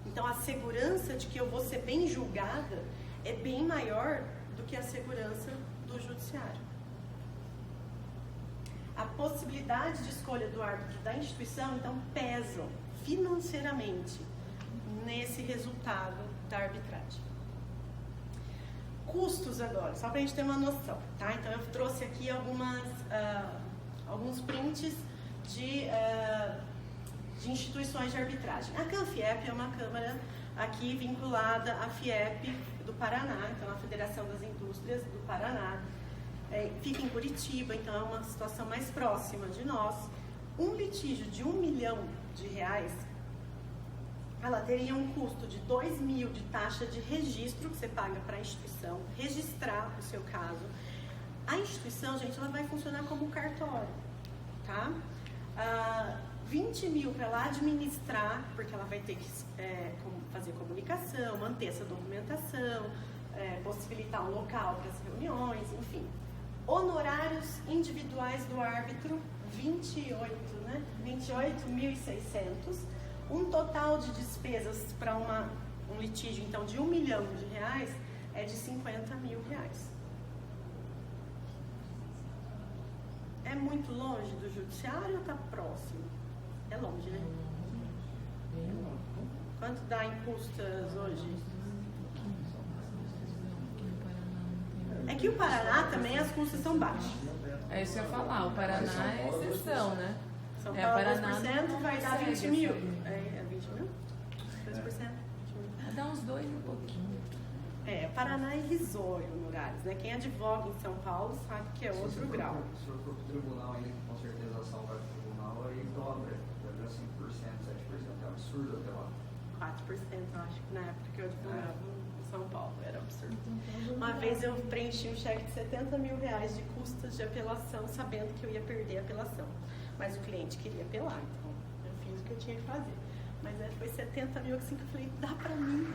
Então, a segurança de que eu vou ser bem julgada é bem maior do que a segurança do judiciário. A possibilidade de escolha do árbitro da instituição, então, pesam financeiramente nesse resultado da arbitragem. Custos agora, só para a gente ter uma noção, tá? Então, eu trouxe aqui alguns prints de instituições de arbitragem. A CANFIEP é uma câmara aqui vinculada à FIEP do Paraná, então, a Federação das Indústrias do Paraná. Fica em Curitiba, então é uma situação mais próxima de nós. Um litígio de R$1 milhão, ela teria um custo de 2 mil de taxa de registro que você paga para a instituição, registrar o seu caso. A instituição, gente, ela vai funcionar como cartório, tá? 20 mil para ela administrar, porque ela vai ter que fazer comunicação, manter essa documentação, possibilitar um local para as reuniões, enfim. Honorários individuais do árbitro, 28.600. Um total de despesas para um litígio, então, de R$1 milhão é de R$50 mil. É muito longe do judiciário ou está próximo? É longe, né? Quanto dá em custas hoje? É que o Paraná também as custas são baixas. É isso que eu ia falar, o Paraná é exceção, né? São Paulo 2% vai dar 20 mil. É 20 mil? 2%? 20 mil. Vai dar uns 2 e um pouquinho. Paraná é irrisório honorários, né? Quem advoga em São Paulo sabe que é outro grau. Se for para o tribunal, aí, com certeza a ação vai para o tribunal, aí dobra. Dobra 5%, 7%, é absurdo até lá. 4%, eu acho que na época que eu advogava em São Paulo, era absurdo. Uma vez eu preenchi um cheque de R$70 mil de custas de apelação, sabendo que eu ia perder a apelação. Mas o cliente queria apelar, então eu fiz o que eu tinha que fazer. Mas foi 70 mil assim que eu falei, dá pra mim.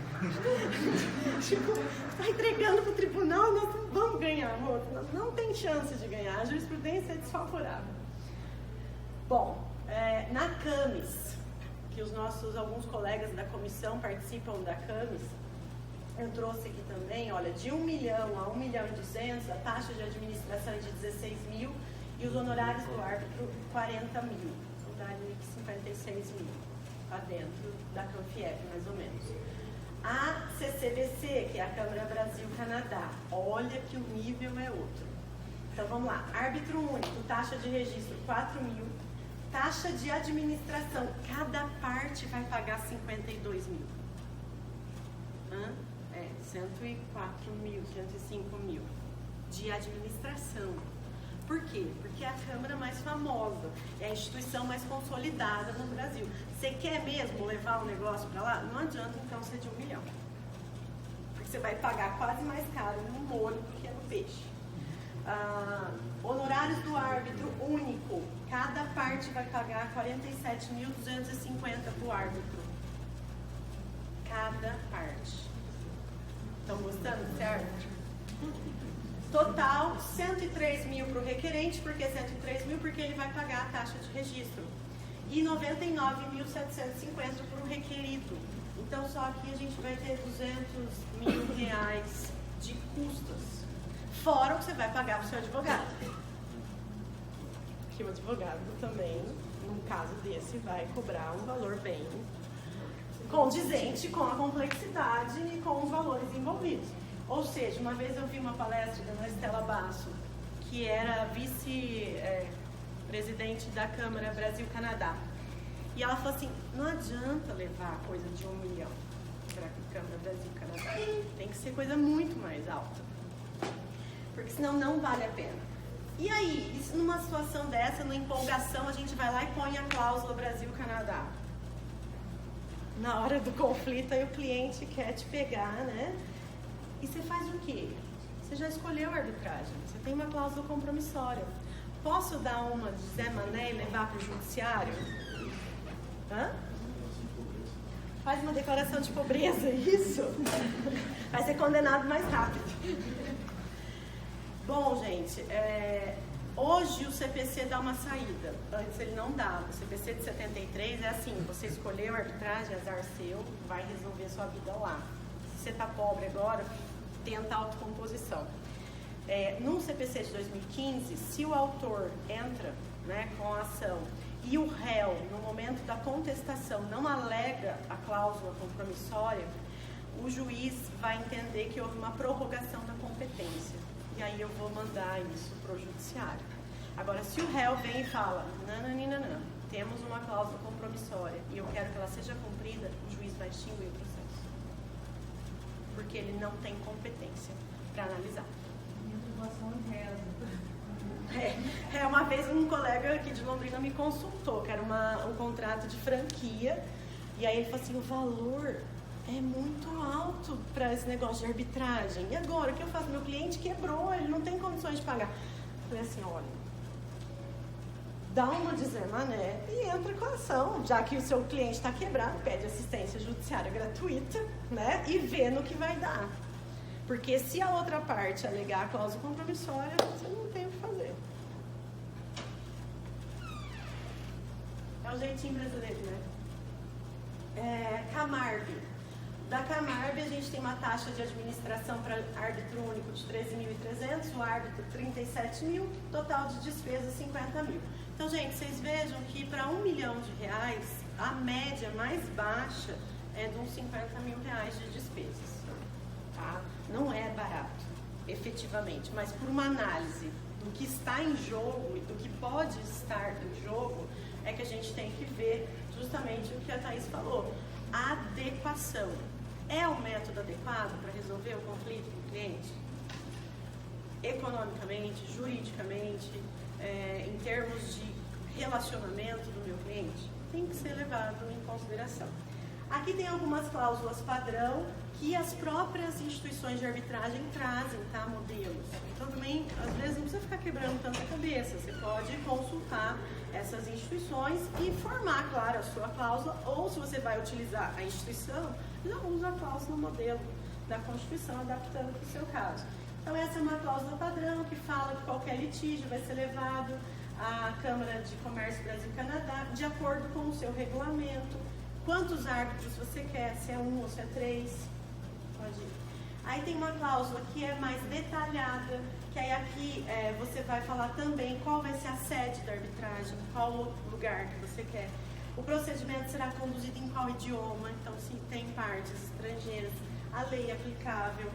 Tipo, tá entregando pro tribunal, nós não vamos ganhar, moço. Não tem chance de ganhar, a jurisprudência é desfavorável. Bom, na CAMES, que alguns colegas da comissão participam da CAMES, eu trouxe aqui também, olha, de 1 milhão a 1 milhão e 200, a taxa de administração é de 16 mil e os honorários do árbitro 40 mil. Então daria 56 mil lá dentro da CANFIEP, mais ou menos. A CCBC, que é a Câmara Brasil-Canadá, olha que o nível é outro. Então vamos lá, árbitro único, taxa de registro 4 mil, taxa de administração, cada parte vai pagar 52 mil. 104 mil, 105 mil de administração. Por quê? Porque é a Câmara mais famosa, é a instituição mais consolidada no Brasil. Você quer mesmo levar o negócio para lá? Não adianta então ser de 1 milhão. Porque você vai pagar quase mais caro no molho do que no peixe. Honorários do árbitro único, cada parte vai pagar 47.250 para o árbitro. Cada parte. Estão gostando desse árbitro? Total, 103 mil para o requerente, porque 103 mil porque ele vai pagar a taxa de registro. E 99.750 para o requerido. Então, só aqui a gente vai ter 200 mil reais de custas. Fora o que você vai pagar para o seu advogado. Que o advogado também, num caso desse, vai cobrar um valor bem condizente com a complexidade e com os valores envolvidos. Ou seja, uma vez eu vi uma palestra da Estela Basso, que era vice-presidente da Câmara Brasil-Canadá. E ela falou assim, não adianta levar coisa de 1 milhão para a Câmara Brasil-Canadá. Tem que ser coisa muito mais alta. Porque senão não vale a pena. E aí, isso numa situação dessa, numa empolgação, a gente vai lá e põe a cláusula Brasil-Canadá. Na hora do conflito, aí o cliente quer te pegar, né? E você faz o quê? Você já escolheu a arbitragem, você tem uma cláusula compromissória. Posso dar uma de Zé Mané e levar para o judiciário? Hã? Faz uma declaração de pobreza, isso? Vai ser condenado mais rápido. Bom, gente, hoje o CPC dá uma saída. Antes ele não dava. O CPC de 73 é assim, você escolheu a arbitragem, azar seu, vai resolver sua vida lá. Se você está pobre agora, tenta autocomposição. No CPC de 2015, se o autor entra, né, com a ação e o réu, no momento da contestação, não alega a cláusula compromissória, o juiz vai entender que houve uma prorrogação da competência. E aí eu vou mandar isso para o judiciário. Agora, se o réu vem e fala, não, temos uma cláusula compromissória e eu quero que ela seja cumprida, o juiz vai extinguir o processo. Porque ele não tem competência para analisar. Uma vez um colega aqui de Londrina me consultou, que era um contrato de franquia, e aí ele falou assim, o valor é muito alto para esse negócio de arbitragem. E agora, o que eu faço? Meu cliente quebrou, ele não tem condições de pagar. Eu falei assim, olha, dá uma de Zé Mané e entra com a ação. Já que o seu cliente está quebrado, pede assistência judiciária gratuita, né? E vê no que vai dar. Porque se a outra parte alegar a cláusula compromissória, você não tem o que fazer. É o jeitinho brasileiro, né? Camarb. Da Camarb, a gente tem uma taxa de administração para árbitro único de 13.300, o árbitro 37.000, total de despesas 50.000. Então, gente, vocês vejam que para R$1 milhão, a média mais baixa é de uns R$50.000 de despesas. Tá? Não é barato, efetivamente, mas por uma análise do que está em jogo e do que pode estar em jogo, é que a gente tem que ver justamente o que a Thaís falou. A adequação. É o método adequado para resolver o conflito do cliente? Economicamente, juridicamente, em termos de relacionamento do meu cliente? Tem que ser levado em consideração. Aqui tem algumas cláusulas padrão que as próprias instituições de arbitragem trazem, tá? Modelos. Então também, às vezes, não precisa ficar quebrando tanta cabeça. Você pode consultar essas instituições e formar, claro, a sua cláusula, ou se você vai utilizar a instituição, já usa a cláusula no modelo da Constituição, adaptando para o seu caso. Então essa é uma cláusula padrão que fala que qualquer litígio vai ser levado à Câmara de Comércio Brasil-Canadá de acordo com o seu regulamento. Quantos árbitros você quer, se é 1 ou se é 3, pode ir. Aí tem uma cláusula que é mais detalhada, que aí aqui você vai falar também qual vai ser a sede da arbitragem, qual o lugar que você quer. O procedimento será conduzido em qual idioma, então se tem partes estrangeiras, a lei aplicável.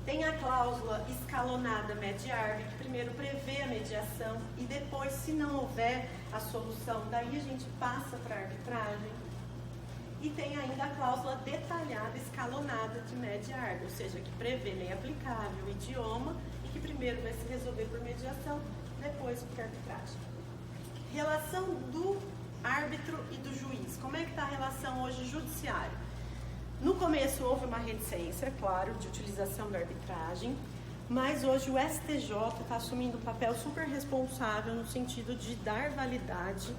Tem a cláusula escalonada mediar, que primeiro prevê a mediação e depois, se não houver a solução, daí a gente passa para a arbitragem. E tem ainda a cláusula detalhada escalonada de mediar, ou seja, que prevê lei aplicável, idioma e que primeiro vai se resolver por mediação, depois por arbitragem. Relação do árbitro e do juiz. Como é que está a relação hoje judiciária? No começo houve uma reticência, claro, de utilização da arbitragem, mas hoje o STJ está assumindo um papel super responsável no sentido de dar validade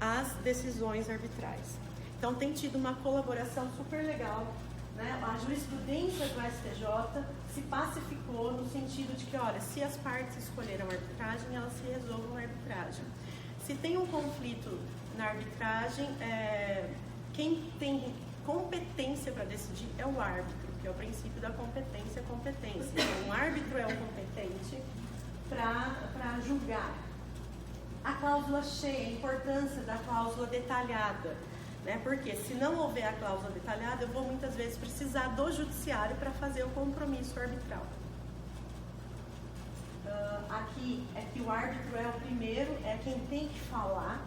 às decisões arbitrais. Então tem tido uma colaboração super legal, né? A jurisprudência do STJ se pacificou no sentido de que, olha, se as partes escolheram a arbitragem, elas se resolvam a arbitragem. Se tem um conflito na arbitragem, quem tem competência para decidir é o árbitro, que é o princípio da competência. Então, o árbitro é o competente para julgar. A cláusula cheia, a importância da cláusula detalhada. Né? Porque se não houver a cláusula detalhada, eu vou muitas vezes precisar do judiciário para fazer o compromisso arbitral. Aqui é que o árbitro é o primeiro, é quem tem que falar,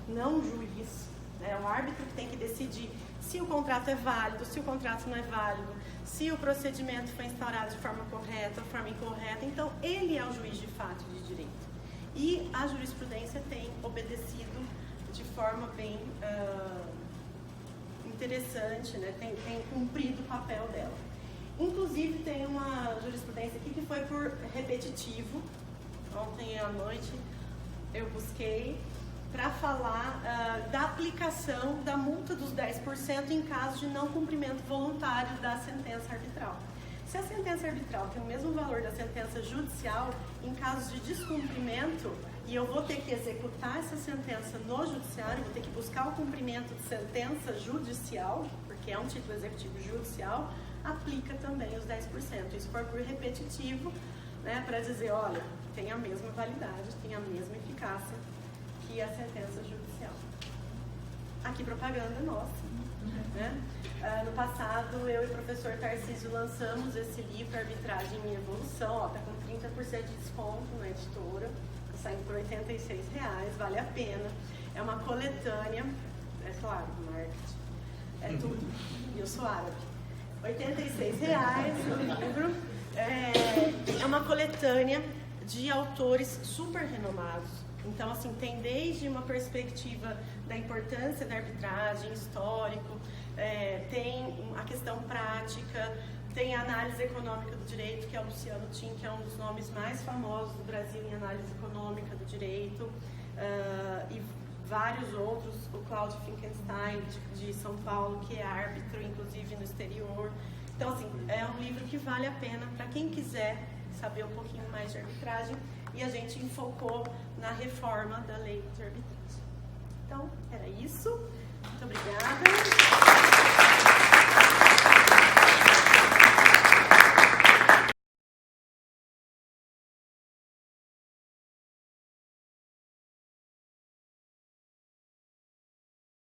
não o juiz. É o árbitro que tem que decidir se o contrato é válido, se o contrato não é válido, se o procedimento foi instaurado de forma correta ou forma incorreta. Então, ele é o juiz de fato de direito. E a jurisprudência tem obedecido de forma bem interessante, né? Tem cumprido o papel dela. Inclusive, tem uma jurisprudência aqui que foi por repetitivo. Ontem à noite eu busquei para falar da aplicação da multa dos 10% em caso de não cumprimento voluntário da sentença arbitral. Se a sentença arbitral tem o mesmo valor da sentença judicial, em casos de descumprimento, e eu vou ter que executar essa sentença no judiciário, vou ter que buscar o cumprimento de sentença judicial, porque é um título executivo judicial, aplica também os 10%. Isso for por repetitivo, né, para dizer, olha, tem a mesma validade, tem a mesma eficácia que a sentença judicial. Aqui propaganda nossa. Né? No passado, eu e o professor Tarcísio lançamos esse livro, Arbitragem em Evolução, está com 30% de desconto na editora, está saindo por R$86, vale a pena. É uma coletânea, é claro, marketing, é tudo, e eu sou árabe. R$86 o livro, é uma coletânea de autores super renomados. Então, assim, tem desde uma perspectiva da importância da arbitragem, histórico, tem a questão prática, tem a análise econômica do direito, que é o Luciano Tim, que é um dos nomes mais famosos do Brasil em análise econômica do direito, e vários outros, o Cláudio Finkenstein, de São Paulo, que é árbitro, inclusive no exterior. Então, assim, é um livro que vale a pena para quem quiser saber um pouquinho mais de arbitragem, e a gente enfocou na reforma da lei de arbitragem. Então, era isso. Muito obrigada.